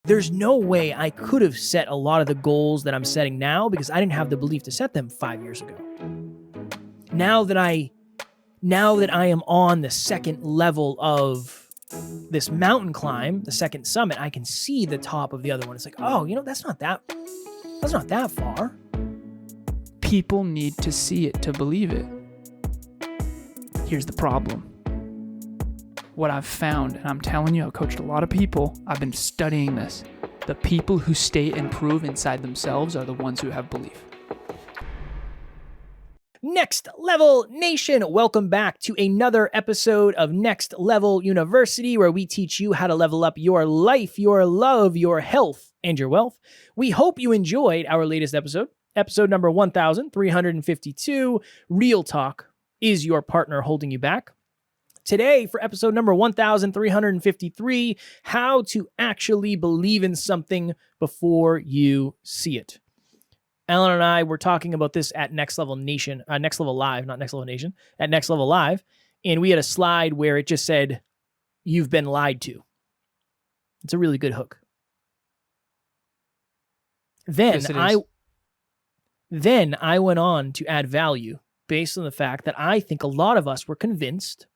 There's no way I could have set a lot of the goals that I'm setting now because I didn't have the belief to set them 5 years ago. Now that I am on the second level of this mountain climb, the second summit, I can see the top of the other one. It's like, oh, that's not that far. People need to see it to believe it. Here's the problem. What I've found, and I'm telling you, I've coached a lot of people. I've been studying this. The people who stay and prove inside themselves are the ones who have belief. Next Level Nation, welcome back to another episode of Next Level University, where we teach you how to level up your life, your love, your health, and your wealth. We hope you enjoyed our latest episode number 1352, Real Talk, is your partner holding you back? Today, for episode number 1353, how to actually believe in something before you see it. Alan and I were talking about this at Next Level Nation, Next Level Live, not Next Level Nation, at Next Level Live, and we had a slide where it just said, "You've been lied to." It's a really good hook. Then I went on to add value based on the fact that I think a lot of us were convinced,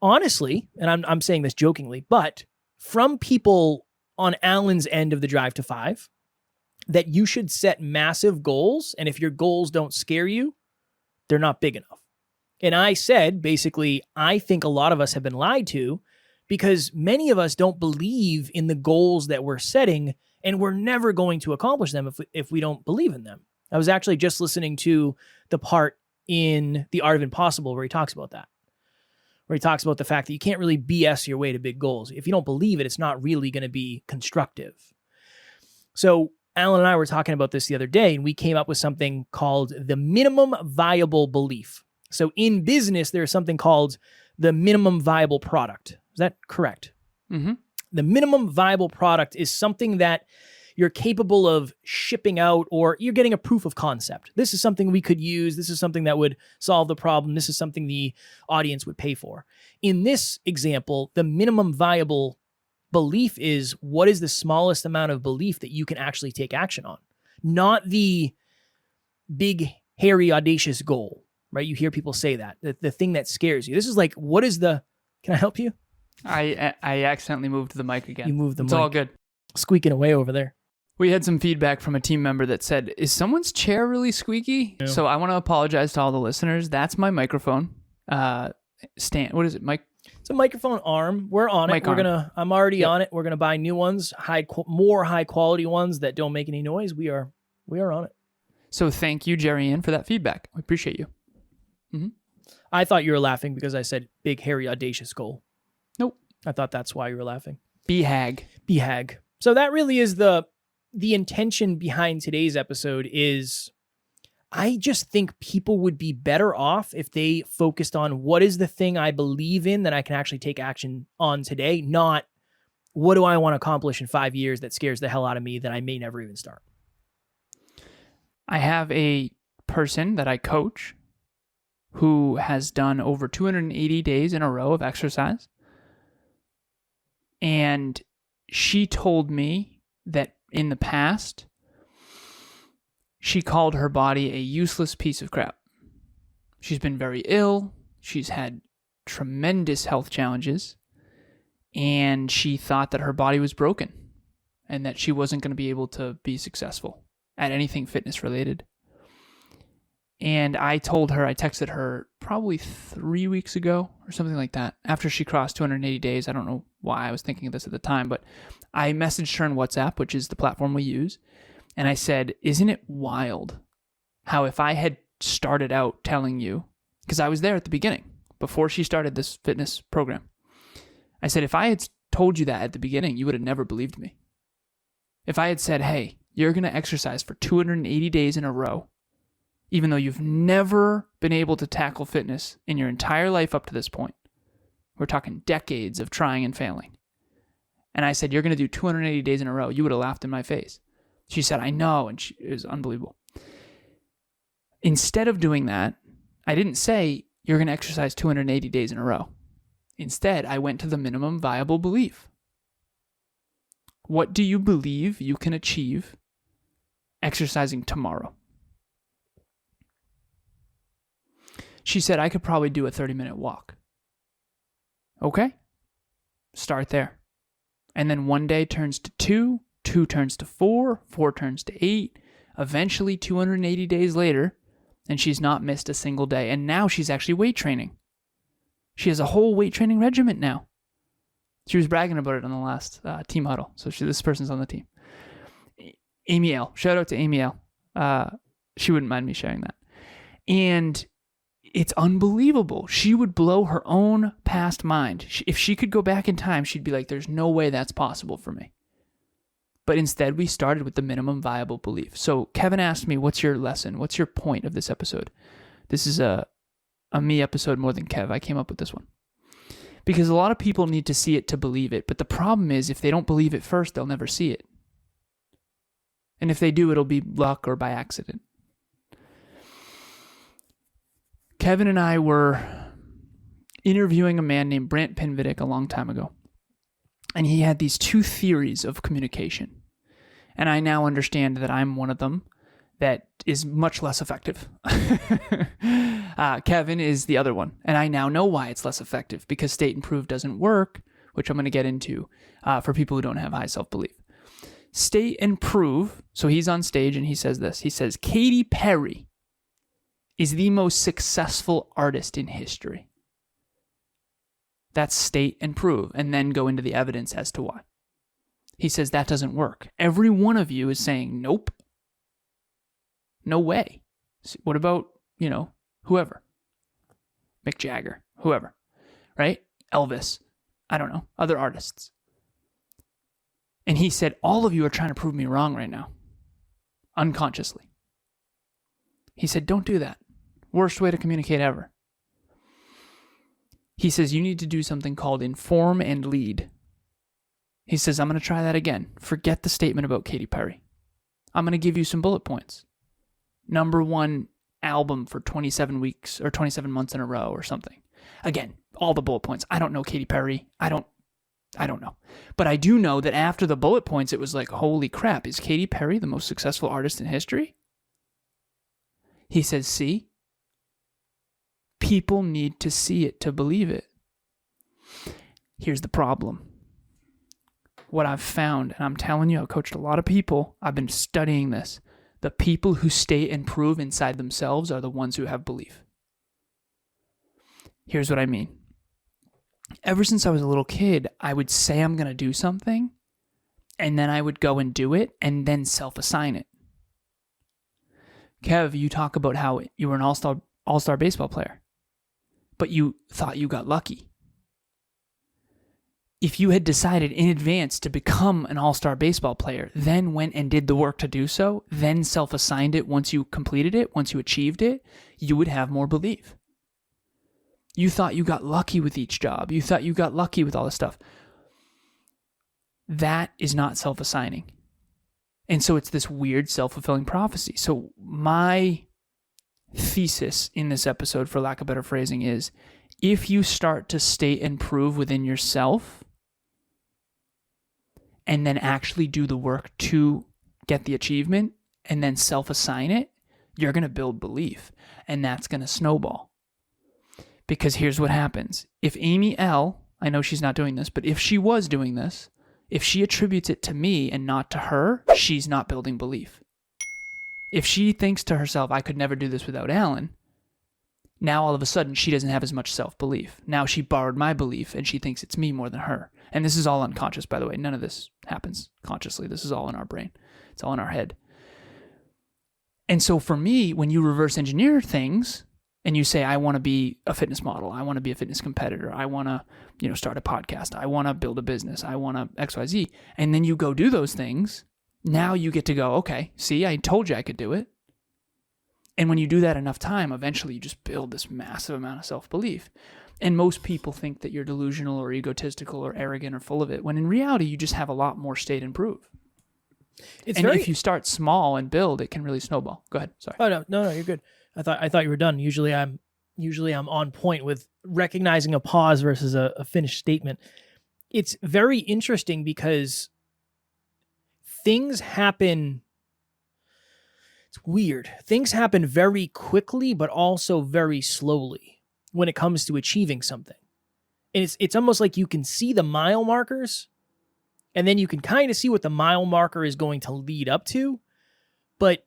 honestly, and I'm saying this jokingly, but from people on Alan's end of the Drive to 5, that you should set massive goals, and if your goals don't scare you, they're not big enough. And I said, basically, I think a lot of us have been lied to because many of us don't believe in the goals that we're setting, and we're never going to accomplish them if we don't believe in them. I was actually just listening to the part in The Art of Impossible where he talks about that, where he talks about the fact that you can't really BS your way to big goals. If you don't believe it, it's not really going to be constructive. So Alan and I were talking about this the other day, and we came up with something called the minimum viable belief. So in business, there's something called the minimum viable product. Is that correct? Mm-hmm. The minimum viable product is something that you're capable of shipping out, or you're getting a proof of concept. This is something we could use. This is something that would solve the problem. This is something the audience would pay for. In this example, the minimum viable belief is what is the smallest amount of belief that you can actually take action on, not the big, hairy, audacious goal, right? You hear people say that, the thing that scares you. This is like, can I help you? I accidentally moved the mic again. You moved the mic. It's all good. Squeaking away over there. We had some feedback from a team member that said, "Is someone's chair really squeaky?" Yeah. So I want to apologize to all the listeners. That's my microphone stand. What is it, Mike? It's a microphone arm. We're on it. I'm already on it. We're gonna buy new ones, more high quality ones that don't make any noise. We are on it. So thank you, Jerry Ann, for that feedback. We appreciate you. Mm-hmm. I thought you were laughing because I said big, hairy, audacious goal. Nope. I thought that's why you were laughing. BHAG. So that really is the intention behind today's episode. Is I just think people would be better off if they focused on what is the thing I believe in that I can actually take action on today, not what do I want to accomplish in 5 years that scares the hell out of me that I may never even start. I have a person that I coach who has done over 280 days in a row of exercise. And she told me that in the past, she called her body a useless piece of crap. She's been very ill. She's had tremendous health challenges. And she thought that her body was broken and that she wasn't going to be able to be successful at anything fitness related. And I texted her probably 3 weeks ago or something like that, after she crossed 280 days. I don't know why I was thinking of this at the time, but I messaged her on WhatsApp, which is the platform we use. And I said, isn't it wild how if I had started out telling you, because I was there at the beginning, before she started this fitness program. I said, if I had told you that at the beginning, you would have never believed me. If I had said, hey, you're going to exercise for 280 days in a row, even though you've never been able to tackle fitness in your entire life up to this point. We're talking decades of trying and failing. And I said, you're going to do 280 days in a row. You would have laughed in my face. She said, I know. And it was unbelievable. Instead of doing that, I didn't say, you're going to exercise 280 days in a row. Instead, I went to the minimum viable belief. What do you believe you can achieve exercising tomorrow? She said, I could probably do a 30-minute walk. Okay. Start there. And then one day turns to 2, 2 turns to 4, 4 turns to 8, eventually 280 days later, and she's not missed a single day. And now she's actually weight training. She has a whole weight training regimen now. She was bragging about it on the last team huddle. So this person's on the team. Amy L. Shout out to Amy L. She wouldn't mind me sharing that. And it's unbelievable. She would blow her own past mind. If she could go back in time, she'd be like, there's no way that's possible for me. But instead, we started with the minimum viable belief. So Kevin asked me, what's your lesson? What's your point of this episode? This is a me episode more than Kev. I came up with this one. Because a lot of people need to see it to believe it. But the problem is, if they don't believe it first, they'll never see it. And if they do, it'll be luck or by accident. Kevin and I were interviewing a man named Brant Pinvidic a long time ago. And he had these 2 theories of communication. And I now understand that I'm one of them that is much less effective. Kevin is the other one. And I now know why it's less effective, because state and prove doesn't work, which I'm going to get into for people who don't have high self-belief. State and prove, so he's on stage and he says this. He says, Katy Perry is the most successful artist in history. That's state and prove, and then go into the evidence as to why. He says that doesn't work. Every one of you is saying, nope. No way. What about, whoever? Mick Jagger, whoever, right? Elvis, I don't know, other artists. And he said, all of you are trying to prove me wrong right now, unconsciously. He said, don't do that. Worst way to communicate ever. He says, you need to do something called inform and lead. He says, I'm going to try that again. Forget the statement about Katy Perry. I'm going to give you some bullet points. Number 1 album for 27 weeks or 27 months in a row or something. Again, all the bullet points. I don't know Katy Perry. I don't know. But I do know that after the bullet points, it was like, holy crap, is Katy Perry the most successful artist in history? He says, see? People need to see it to believe it. Here's the problem. What I've found, and I'm telling you, I've coached a lot of people. I've been studying this. The people who state and prove inside themselves are the ones who have belief. Here's what I mean. Ever since I was a little kid, I would say I'm going to do something, and then I would go and do it, and then self-assign it. Kev, you talk about how you were an all-star baseball player, but you thought you got lucky. If you had decided in advance to become an all-star baseball player, then went and did the work to do so, then self-assigned it once you completed it, once you achieved it, you would have more belief. You thought you got lucky with each job. You thought you got lucky with all this stuff. That is not self-assigning. And so it's this weird self-fulfilling prophecy. So my thesis in this episode, for lack of better phrasing, is if you start to state and prove within yourself and then actually do the work to get the achievement and then self-assign it, you're going to build belief, and that's going to snowball. Because here's what happens. If Amy L., I know she's not doing this, but if she was doing this, if she attributes it to me and not to her, she's not building belief. If she thinks to herself, I could never do this without Alan, now all of a sudden she doesn't have as much self-belief. Now she borrowed my belief and she thinks it's me more than her. And this is all unconscious, by the way. None of this happens consciously. This is all in our brain. It's all in our head. And so for me, when you reverse engineer things and you say, I want to be a fitness model, I want to be a fitness competitor, I want to, start a podcast, I want to build a business, I want to XYZ, and then you go do those things, now you get to go, okay, see, I told you I could do it. And when you do that enough time, eventually you just build this massive amount of self-belief. And most people think that you're delusional or egotistical or arrogant or full of it, when in reality, you just have a lot more state and prove. If you start small and build, it can really snowball. Go ahead. Sorry. Oh, no, you're good. I thought you were done. Usually I'm on point with recognizing a pause versus a finished statement. It's very interesting because things happen. It's weird. Things happen very quickly, but also very slowly when it comes to achieving something. And it's almost like you can see the mile markers, and then you can kind of see what the mile marker is going to lead up to. But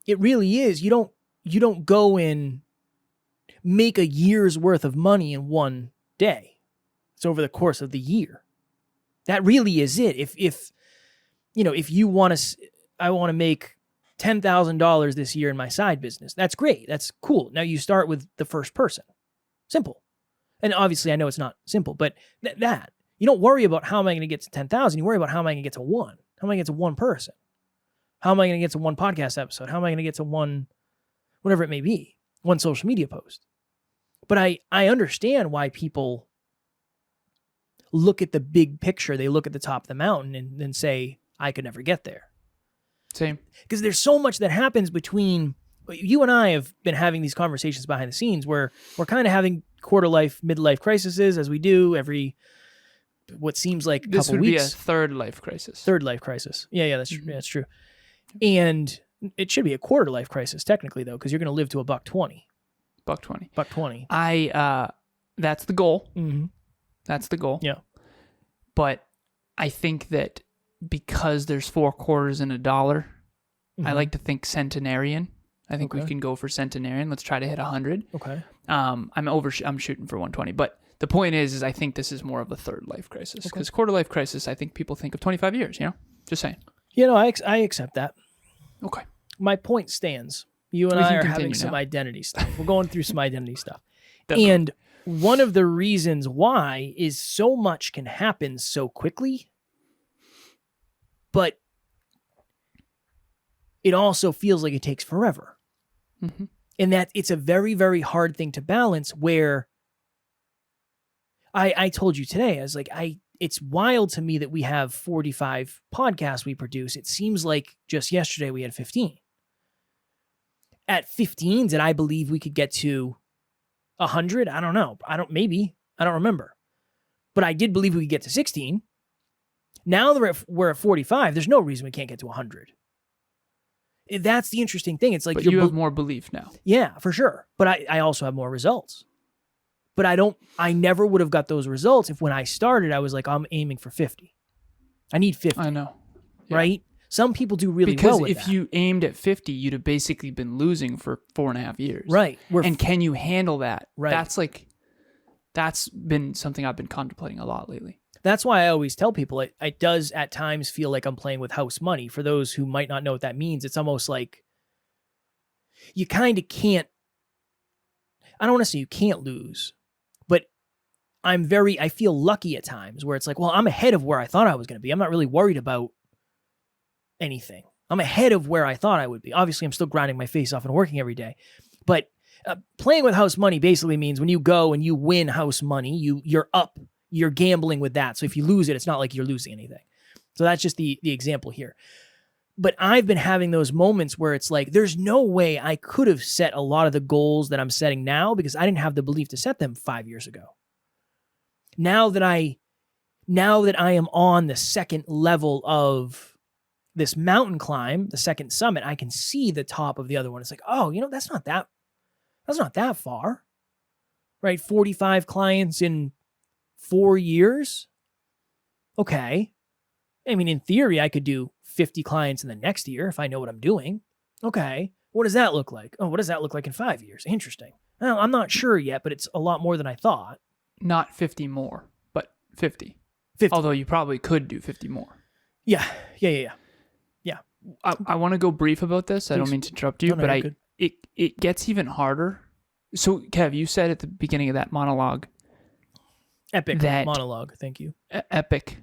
it really is. You don't go and make a year's worth of money in one day. It's over the course of the year. That really is it. If you want to, I want to make $10,000 this year in my side business. That's great. That's cool. Now you start with the first person. Simple. And obviously I know it's not simple, but that you don't worry about how am I going to get to 10,000. You worry about how am I going to get to one? How am I going to get to one person? How am I going to get to one podcast episode? How am I going to get to one, whatever it may be, one social media post? But I understand why people look at the big picture. They look at the top of the mountain and then say, I could never get there. Same. Because there's so much that happens between, you and I have been having these conversations behind the scenes where we're kind of having quarter life, midlife crises as we do every, what seems like a couple weeks. This would be a third life crisis. Third life crisis. Yeah, that's true. Yeah, that's true. And it should be a quarter life crisis technically though, because you're going to live to $120. $120. That's the goal. Mm-hmm. That's the goal. Yeah. But I think that because there's 4 quarters in a dollar, I like to think centenarian. I think we can go for centenarian. Let's try to hit 100. Okay. I'm shooting for 120. But the point is I think this is more of a third life crisis. Because quarter life crisis, I think people think of 25 years, Just saying. I accept that. Okay. My point stands. You and I are having some identity stuff. We're going through some identity stuff. Definitely. And one of the reasons why is so much can happen so quickly, but it also feels like it takes forever. Mm-hmm. And that it's a very, very hard thing to balance where I told you today, I was like, it's wild to me that we have 45 podcasts we produce. It seems like just yesterday we had 15. At 15, did I believe we could get to 100? I don't know. I don't remember. But I did believe we could get to 16. Now that we're at 45, there's no reason we can't get to 100. That's the interesting thing. It's like but you have more belief now. Yeah, for sure. But I also have more results. But I never would have got those results if when I started, I was like, I'm aiming for 50. I need 50. I know. Yeah. Right? Some people do really well with that. Because if you aimed at 50, you'd have basically been losing for 4.5 years. Right. And can you handle that? Right. That's been something I've been contemplating a lot lately. That's why I always tell people it does at times feel like I'm playing with house money. For those who might not know what that means, it's almost like you kind of can't, I don't want to say you can't lose, but I feel lucky at times where it's like, well, I'm ahead of where I thought I was going to be. I'm not really worried about anything. I'm ahead of where I thought I would be. Obviously, I'm still grinding my face off and working every day, but playing with house money basically means when you go and you win house money, you're up. You're gambling with that. So if you lose it, it's not like you're losing anything. So that's just the example here. But I've been having those moments where it's like, there's no way I could have set a lot of the goals that I'm setting now because I didn't have the belief to set them 5 years ago. Now that I am on the second level of this mountain climb, the second summit, I can see the top of the other one. It's like, oh, that's not that far, right? 45 clients in 4 years. Okay. I mean, in theory, I could do 50 clients in the next year if I know what I'm doing. Okay. What does that look like? Oh, what does that look like in 5 years? Interesting. Well, I'm not sure yet, but it's a lot more than I thought. Not 50 more, but 50. 50. Although you probably could do 50 more. Yeah. I want to go brief about this. I don't mean to interrupt you, but it gets even harder. So, Kev, you said at the beginning of that monologue, Epic monologue. Thank you. Epic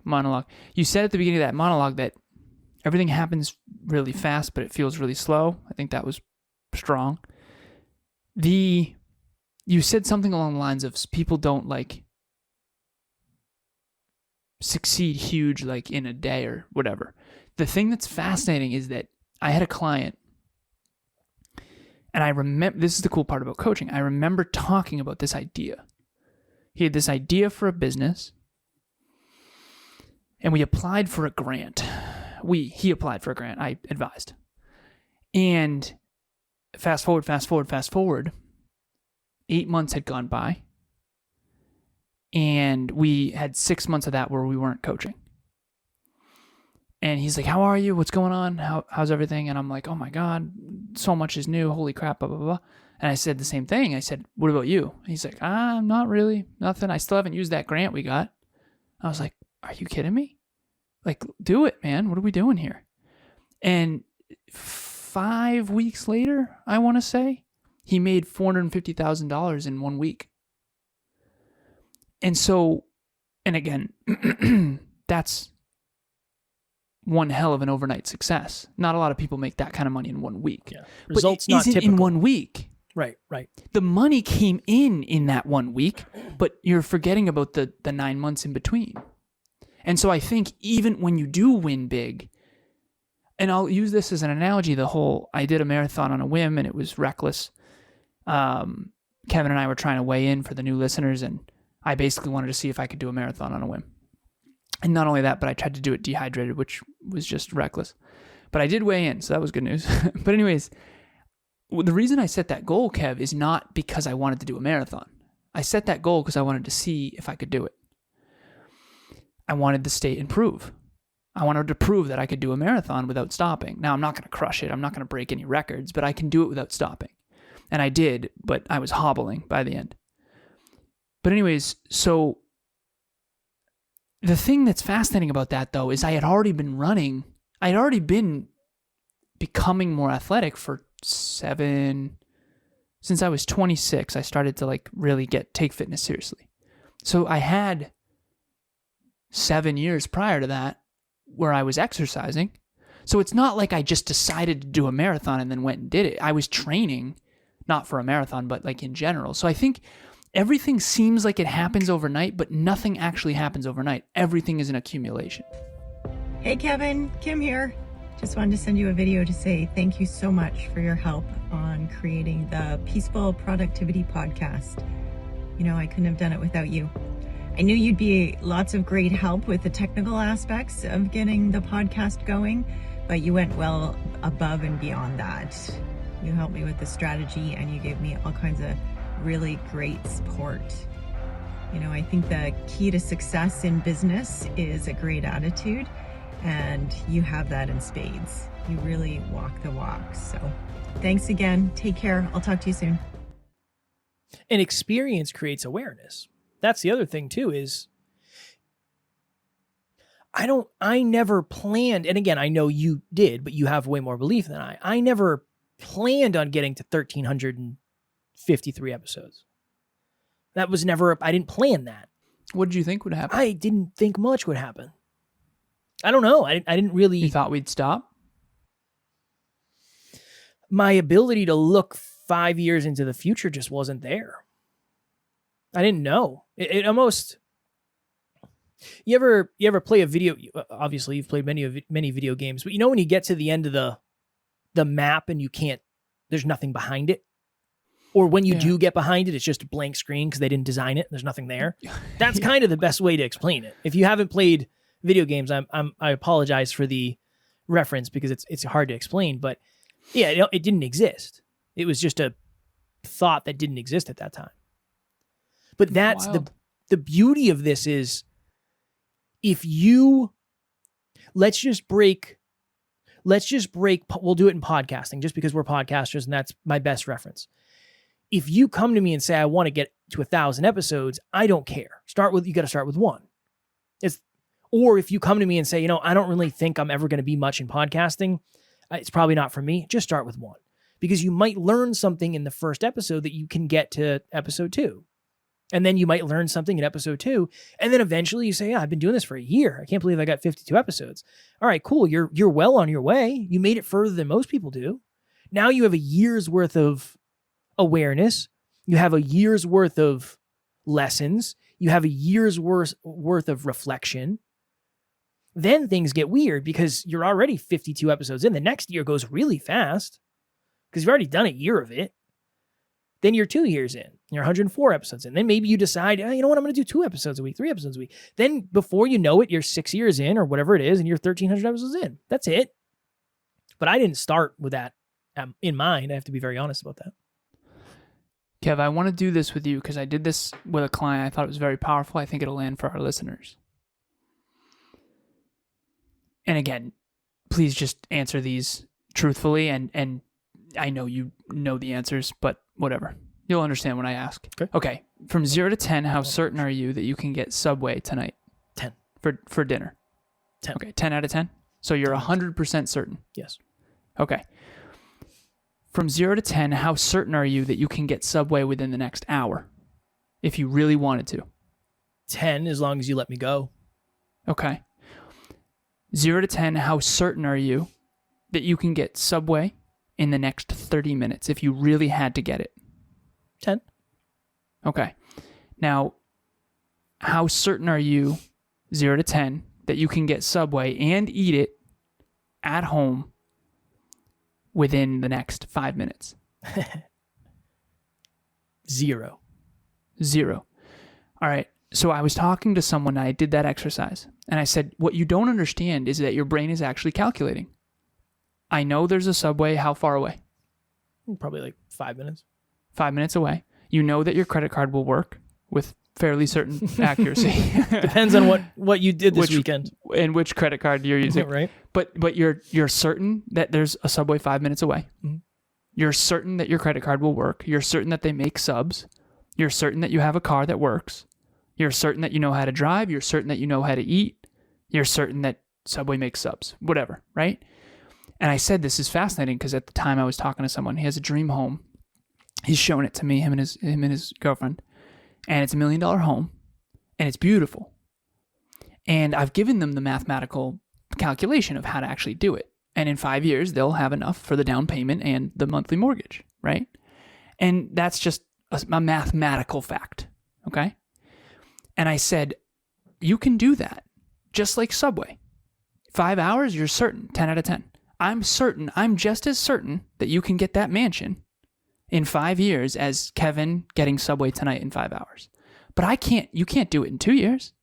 monologue. You said at the beginning of that monologue that everything happens really fast, but it feels really slow. I think that was strong. You said something along the lines of people don't succeed huge in a day or whatever. The thing that's fascinating is that I had a client, and I remember, this is the cool part about coaching. I remember talking about this idea. He had this idea for a business, and we applied for a grant. he applied for a grant. I advised. And fast forward. 8 months had gone by. And we had 6 months of that where we weren't coaching. And he's like, how are you? What's going on? How's everything? And I'm like, oh my God, so much is new. Holy crap, blah, blah, blah. And I said the same thing. I said, what about you? And he's like, not really, nothing. I still haven't used that grant we got. I was like, are you kidding me? Like, do it, man. What are we doing here? And 5 weeks later, I want to say, he made $450,000 in 1 week. And so, and again, that's one hell of an overnight success. Not a lot of people make that kind of money in 1 week. Yeah. Results but it not isn't typical. in 1 week. Right. The money came in that 1 week, but you're forgetting about the 9 months in between. And so I think even when you do win big, and I'll use this as an analogy, I did a marathon on a whim and it was reckless. Kevin and I were trying to weigh in for the new listeners, and I basically wanted to see if I could do a marathon on a whim. And not only that, but I tried to do it dehydrated, which was just reckless. But I did weigh in, so that was good news. But anyways, the reason I set that goal, Kev, is not because I wanted to do a marathon. I set that goal because I wanted to see if I could do it. I wanted to stay and prove. I wanted to prove that I could do a marathon without stopping. Now, I'm not going to crush it. I'm not going to break any records, but I can do it without stopping. And I did, but I was hobbling by the end. But anyways, so the thing that's fascinating about that, though, is I had already been becoming more athletic for since I was 26, I started to really take fitness seriously. So I had 7 years prior to that where I was exercising. So it's not like I just decided to do a marathon and then went and did it. I was training, not for a marathon, but in general. So I think everything seems like it happens overnight, but nothing actually happens overnight. Everything is an accumulation. Hey Kevin, Kim here. Just wanted to send you a video to say thank you so much for your help on creating the Peaceful Productivity Podcast. I couldn't have done it without you. I knew you'd be lots of great help with the technical aspects of getting the podcast going, but you went well above and beyond that. You helped me with the strategy and you gave me all kinds of really great support. I think the key to success in business is a great attitude, and you have that in spades. You really walk the walk. So thanks again. Take care. I'll talk to you soon. And experience creates awareness. That's the other thing too, is I never planned, and again, I know you did, but you have way more belief than I. I never planned on getting to 1,353 episodes. That was never, I didn't plan that. What did you think would happen? I didn't think much would happen. I don't know. I didn't really. You thought we'd stop? My ability to look 5 years into the future just wasn't there. I didn't know. It almost. You ever play a video? Obviously, you've played many video games, but when you get to the end of the map and you can't. There's nothing behind it, or when you do get behind it, it's just a blank screen because they didn't design it. There's nothing there. That's kind of the best way to explain it. If you haven't played video games, I apologize for the reference because it's hard to explain. But yeah, it didn't exist. It was just a thought that didn't exist at that time. But that's the beauty of this is if you let's just break, we'll do it in podcasting just because we're podcasters and that's my best reference. If you come to me and say, I want to get to 1,000 episodes, I don't care. You got to start with one. Or if you come to me and say, I don't really think I'm ever going to be much in podcasting, it's probably not for me, just start with one. Because you might learn something in the first episode that you can get to episode 2. And then you might learn something in episode 2. And then eventually you say, I've been doing this for a year. I can't believe I got 52 episodes. All right, cool. You're well on your way. You made it further than most people do. Now you have a year's worth of awareness. You have a year's worth of lessons. You have a year's worth of reflection. Then things get weird because you're already 52 episodes in. The next year goes really fast because you've already done a year of it. Then you're 2 years in. You're 104 episodes in. Then maybe you decide, you know what, I'm going to do 2 episodes a week, 3 episodes a week. Then before you know it, you're 6 years in or whatever it is, and you're 1,300 episodes in. That's it. But I didn't start with that in mind. I have to be very honest about that. Kev, I want to do this with you because I did this with a client. I thought it was very powerful. I think it'll land for our listeners. And again, please just answer these truthfully. And I know you know the answers, but whatever. You'll understand when I ask. Okay. From 0 to 10, how certain are you that you can get Subway tonight? 10. For dinner? 10. Okay, 10 out of 10? So you're 100% certain? Yes. Okay. From 0 to 10, how certain are you that you can get Subway within the next hour if you really wanted to? 10, as long as you let me go. Okay. 0 to 10, how certain are you that you can get Subway in the next 30 minutes if you really had to get it? 10. Okay. Now, how certain are you, 0 to 10, that you can get Subway and eat it at home within the next 5 minutes? 0. 0. All right. So I was talking to someone, I did that exercise, and I said, what you don't understand is that your brain is actually calculating. I know there's a Subway. How far away? Probably like 5 minutes. 5 minutes away. You know that your credit card will work with fairly certain accuracy. Depends on what you did this weekend. And which credit card you're using. Right. But you're certain that there's a Subway 5 minutes away. Mm-hmm. You're certain that your credit card will work. You're certain that they make subs. You're certain that you have a car that works. You're certain that you know how to drive. You're certain that you know how to eat. You're certain that Subway makes subs. Whatever, right? And I said this is fascinating because at the time I was talking to someone. He has a dream home. He's shown it to me, him and his girlfriend. And it's $1 million home. And it's beautiful. And I've given them the mathematical calculation of how to actually do it. And in 5 years, they'll have enough for the down payment and the monthly mortgage, right? And that's just a mathematical fact, okay? And I said, you can do that, just like Subway. 5 hours, you're certain, 10 out of 10. I'm just as certain that you can get that mansion in 5 years as Kevin getting Subway tonight in 5 hours. But you can't do it in 2 years.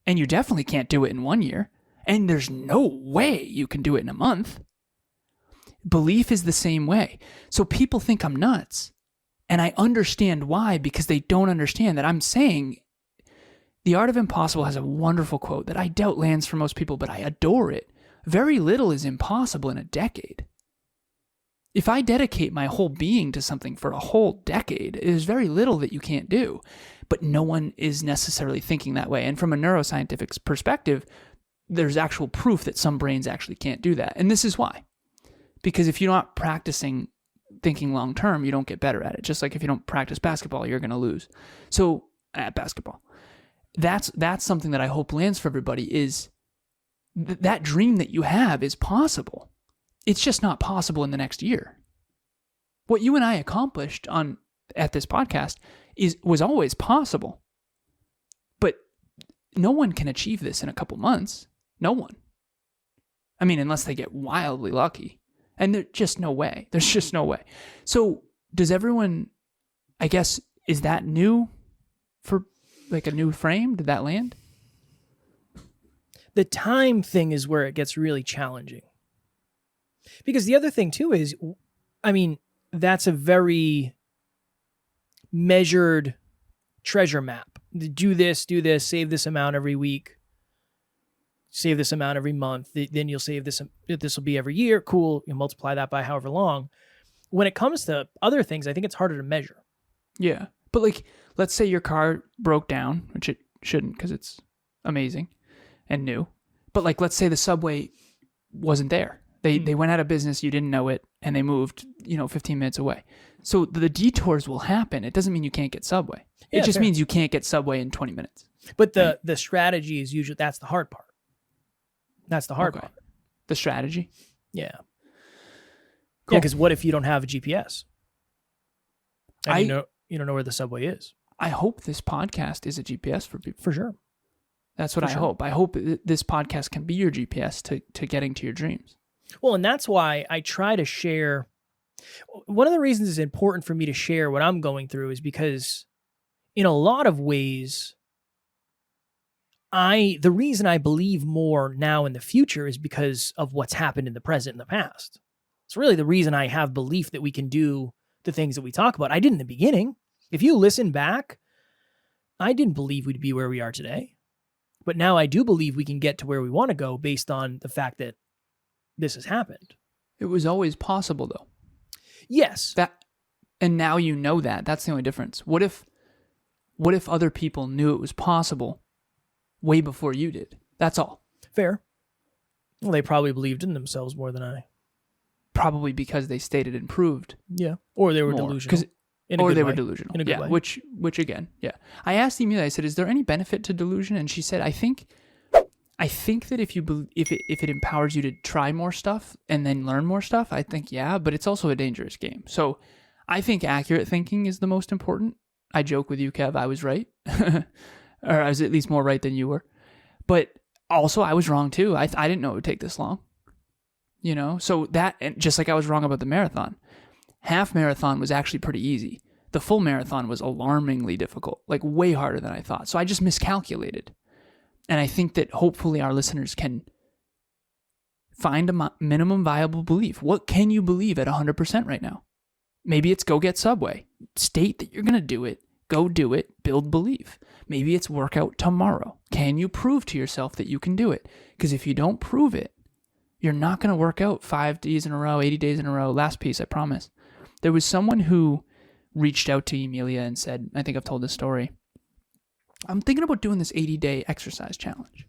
And you definitely can't do it in 1 year. And there's no way you can do it in a month. Belief is the same way. So people think I'm nuts. And I understand why, because they don't understand that I'm saying The Art of Impossible has a wonderful quote that I doubt lands for most people, but I adore it. Very little is impossible in a decade. If I dedicate my whole being to something for a whole decade, there's very little that you can't do. But no one is necessarily thinking that way. And from a neuroscientific perspective, there's actual proof that some brains actually can't do that. And this is why. Because if you're not practicing thinking long term, you don't get better at it. Just like if you don't practice basketball, you're going to lose. So at basketball, that's something that I hope lands for everybody is that dream that you have is possible. It's just not possible in the next year. What you and I accomplished at this podcast was always possible. But no one can achieve this in a couple months. No one. I mean, unless they get wildly lucky. And there's just no way. There's just no way. So does everyone, I guess, is that new for like a new frame? Did that land? The time thing is where it gets really challenging. Because the other thing too is, I mean, that's a very measured treasure map. Do this, save this amount every week, save this amount every month, then you'll save this will be every year. Cool, you multiply that by however long. When it comes to other things, I think it's harder to measure. Yeah. But like, let's say your car broke down, which it shouldn't because it's amazing and new. But like, let's say the Subway wasn't there. They went out of business, you didn't know it, and they moved, 15 minutes away. So the detours will happen. It doesn't mean you can't get Subway. It just means you can't get Subway in 20 minutes. But the strategy is usually, that's the hard part. That's the hard part. The strategy? Yeah. Cool. Yeah, because what if you don't have a GPS? And you don't know where the Subway is. I hope this podcast is a GPS for people. For sure. That's what I hope. I hope this podcast can be your GPS to getting to your dreams. Well, and that's why I try to share One of the reasons it's important for me to share what I'm going through is because in a lot of ways, the reason I believe more now in the future is because of what's happened in the present and the past. It's really the reason I have belief that we can do the things that we talk about. I did in the beginning. If you listen back, I didn't believe we'd be where we are today. But now I do believe we can get to where we want to go based on the fact that this has happened. It was always possible, though. Yes. And now you know that. That's the only difference. What if other people knew it was possible way before you did? That's all. Fair. Well, they probably believed in themselves more than I. Probably because they stated and proved. Yeah. Or they were delusional. Or they were delusional. In a good way. Which again, yeah. I asked Emilia, I said, is there any benefit to delusion? And she said, I think that if it empowers you to try more stuff and then learn more stuff, I think, yeah, but it's also a dangerous game. So I think accurate thinking is the most important. I joke with you, Kev, I was right. Or I was at least more right than you were. But also I was wrong too. I didn't know it would take this long. You know, so that, and just like I was wrong about the marathon. Half marathon was actually pretty easy. The full marathon was alarmingly difficult, like way harder than I thought. So I just miscalculated. And I think that hopefully our listeners can find a minimum viable belief. What can you believe at 100% right now? Maybe it's go get Subway. State that you're going to do it. Go do it. Build belief. Maybe it's work out tomorrow. Can you prove to yourself that you can do it? Because if you don't prove it, you're not going to work out 5 days in a row, 80 days in a row. Last piece, I promise. There was someone who reached out to Emilia and said, I think I've told this story, I'm thinking about doing this 80-day exercise challenge.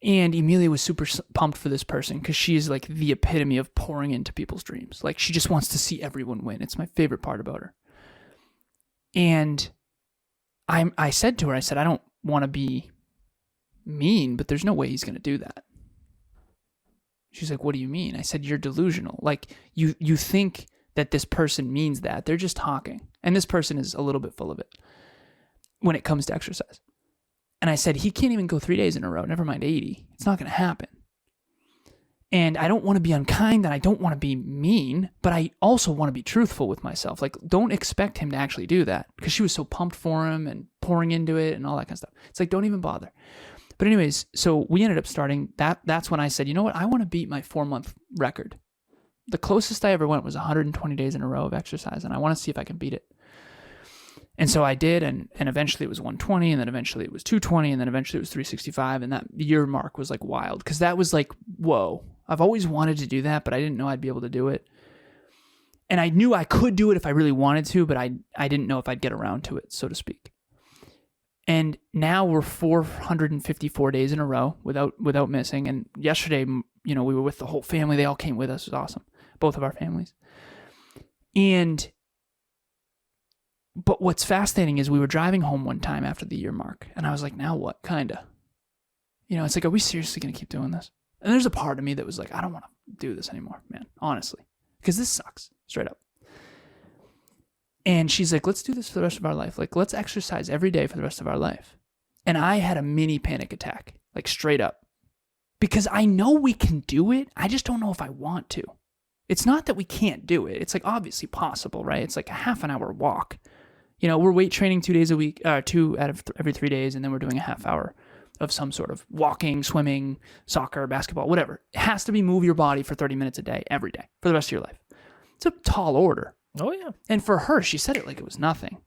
And Emilia was super pumped for this person because she is like the epitome of pouring into people's dreams. Like she just wants to see everyone win. It's my favorite part about her. And I said to her, I said, I don't want to be mean, but there's no way he's going to do that. She's like, what do you mean? I said, you're delusional. Like, you think that this person means that. They're just talking. And this person is a little bit full of it when it comes to exercise. And I said, he can't even go 3 days in a row, never mind 80. It's not going to happen. And I don't want to be unkind and I don't want to be mean, but I also want to be truthful with myself. Like, don't expect him to actually do that because she was so pumped for him and pouring into it and all that kind of stuff. It's like, don't even bother. But anyways, so we ended up starting, that's when I said, you know what, I want to beat my 4-month record. The closest I ever went was 120 days in a row of exercise, and I want to see if I can beat it. And so I did, and eventually it was 120, and then eventually it was 220, and then eventually it was 365, and that year mark was like wild, because that was like, whoa, I've always wanted to do that, but I didn't know I'd be able to do it. And I knew I could do it if I really wanted to, but I didn't know if I'd get around to it, so to speak. And now we're 454 days in a row without missing. And yesterday, you know, we were with the whole family. They all came with us. It was awesome. Both of our families. But what's fascinating is we were driving home one time after the year mark. And I was like, now what? Kinda. You know, it's like, are we seriously going to keep doing this? And there's a part of me that was like, I don't want to do this anymore, man. Honestly. Because this sucks. Straight up. And she's like, let's do this for the rest of our life. Like, let's exercise every day for the rest of our life. And I had a mini panic attack, like straight up. Because I know we can do it. I just don't know if I want to. It's not that we can't do it. It's like obviously possible, right? It's like a half an hour walk. You know, we're weight training 2 days a week, 2 out of every 3 days. And then we're doing a half hour of some sort of walking, swimming, soccer, basketball, whatever. It has to be move your body for 30 minutes a day, every day, for the rest of your life. It's a tall order. Oh, yeah. And for her, she said it like it was nothing.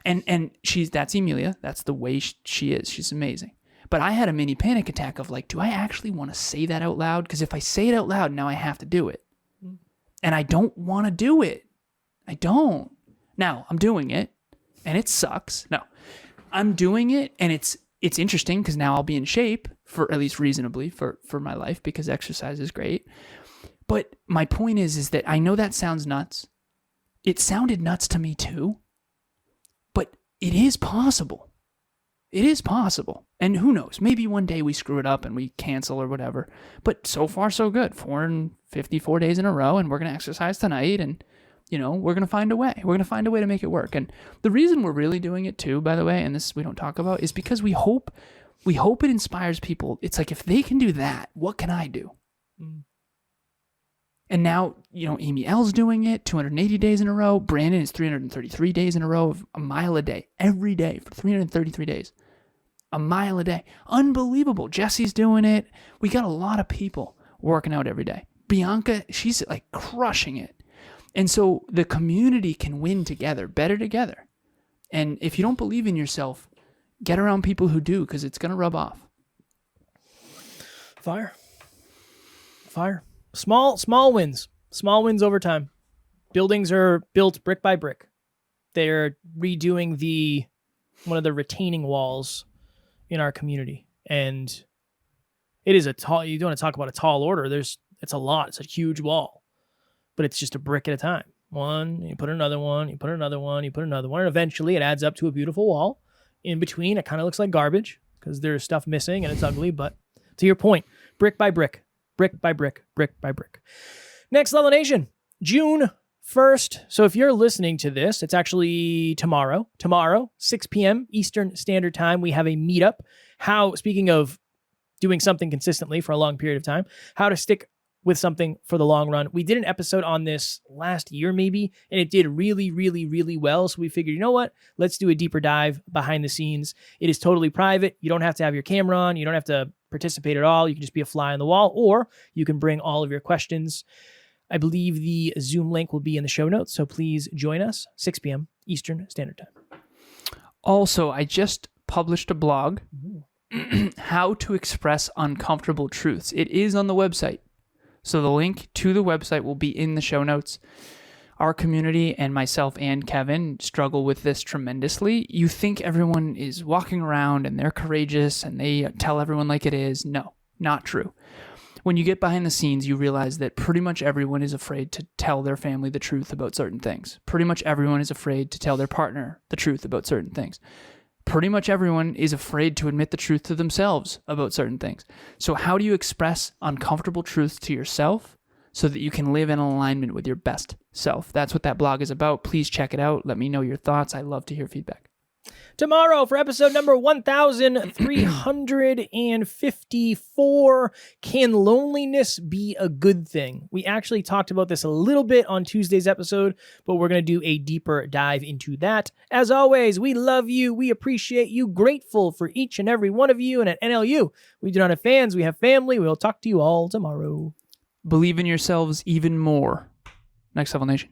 And that's Emilia. That's the way she is. She's amazing. But I had a mini panic attack of like, do I actually want to say that out loud? Because if I say it out loud, now I have to do it. And I don't want to do it. I don't. Now, I'm doing it, and it sucks. No. I'm doing it, and it's interesting because now I'll be in shape, for at least reasonably, for my life, because exercise is great. But my point is that I know that sounds nuts. It sounded nuts to me too, but it is possible. It is possible. And who knows, maybe one day we screw it up and we cancel or whatever, but so far so good. 454 days in a row, and we're going to exercise tonight, and you know, we're going to find a way. We're going to find a way to make it work. And the reason we're really doing it too, by the way, and this we don't talk about, is because we hope it inspires people. It's like, if they can do that, what can I do? And now, Amy L's doing it 280 days in a row. Brandon is 333 days in a row of a mile a day, every day for 333 days. A mile a day. Unbelievable. Jesse's doing it. We got a lot of people working out every day. Bianca, she's like crushing it. And so the community can win together, better together. And if you don't believe in yourself, get around people who do, because it's going to rub off. Fire. Small wins. Small wins over time. Buildings are built brick by brick. They're redoing one of the retaining walls in our community. And it is you don't want to talk about a tall order. It's a lot. It's a huge wall. But it's just a brick at a time. One, you put another one, you put another one, you put another one. And eventually it adds up to a beautiful wall. In between, it kind of looks like garbage because there's stuff missing and it's ugly. But to your point, brick by brick. Brick by brick, brick by brick. Next Level Nation, June 1st. So if you're listening to this, it's actually tomorrow, 6 p.m. Eastern Standard Time. We have a meetup. Speaking of doing something consistently for a long period of time, how to stick with something for the long run. We did an episode on this last year maybe, and it did really, really, really well. So we figured, you know what? Let's do a deeper dive behind the scenes. It is totally private. You don't have to have your camera on. You don't have to participate at all. You can just be a fly on the wall, or you can bring all of your questions. I believe the Zoom link will be in the show notes, so please join us, 6 p.m. Eastern Standard Time. Also, I just published a blog, How to Express Uncomfortable Truths. It is on the website. So the link to the website will be in the show notes. Our community and myself and Kevin struggle with this tremendously. You think everyone is walking around and they're courageous and they tell everyone like it is. No, not true. When you get behind the scenes, you realize that pretty much everyone is afraid to tell their family the truth about certain things. Pretty much everyone is afraid to tell their partner the truth about certain things. Pretty much everyone is afraid to admit the truth to themselves about certain things. So how do you express uncomfortable truths to yourself so that you can live in alignment with your best self? That's what that blog is about. Please check it out. Let me know your thoughts. I love to hear feedback. Tomorrow for episode number 1354, can loneliness be a good thing? We actually talked about this a little bit on Tuesday's episode, but we're going to do a deeper dive into that. As always, we love you. We appreciate you. Grateful for each and every one of you. And at NLU, we do not have fans. We have family. We'll talk to you all tomorrow. Believe in yourselves even more. Next Level Nation.